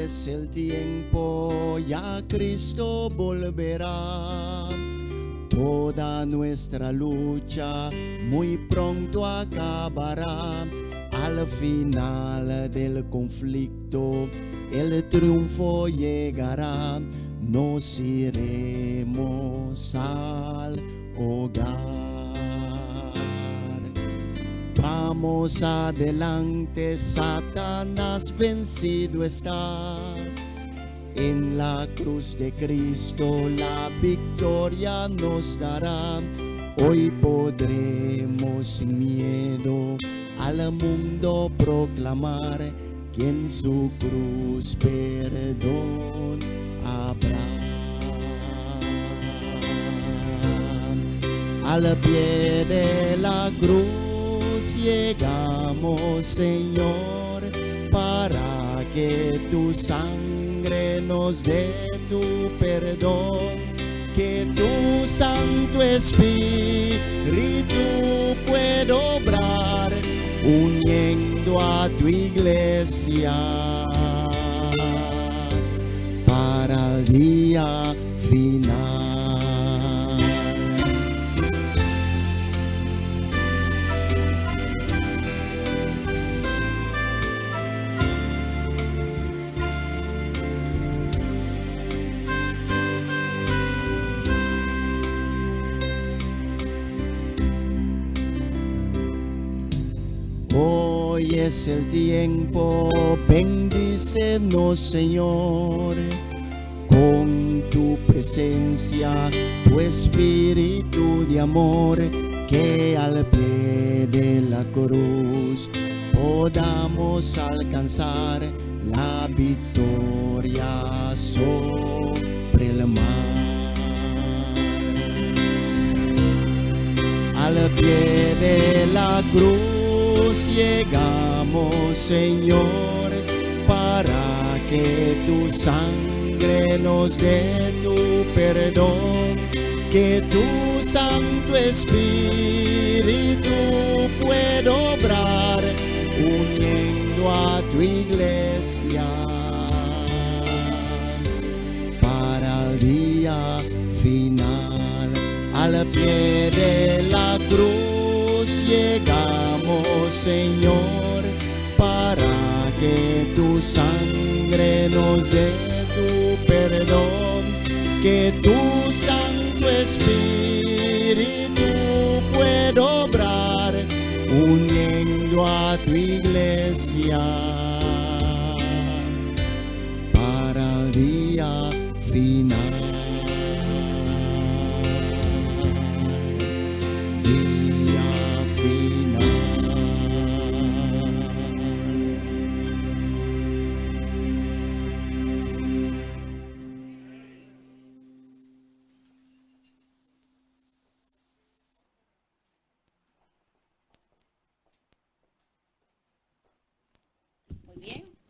es el tiempo, ya Cristo volverá. Toda nuestra lucha muy pronto acabará. Al final del conflicto el triunfo llegará. Nos iremos al hogar. Vamos adelante, Satanás vencido está. En la cruz de Cristo la victoria nos dará. Hoy podremos sin miedo al mundo proclamar que en su cruz perdón habrá. Al pie de la cruz llegamos, Señor, para que tu sangre nos dé tu perdón, que tu Santo Espíritu pueda obrar, uniendo a tu iglesia para el día final. Hoy es el tiempo, bendícenos, Señor, con tu presencia, tu espíritu de amor, que al pie de la cruz podamos alcanzar la victoria sobre el mal. Al pie de la cruz llegamos, Señor, para que tu sangre nos dé tu perdón, que tu Santo Espíritu pueda obrar, uniendo a tu iglesia para el día final. Al pie de la cruz llegamos, Señor, para que tu sangre nos dé tu perdón, que tu Santo Espíritu pueda obrar, uniendo a tu iglesia para el día final. Muy bien.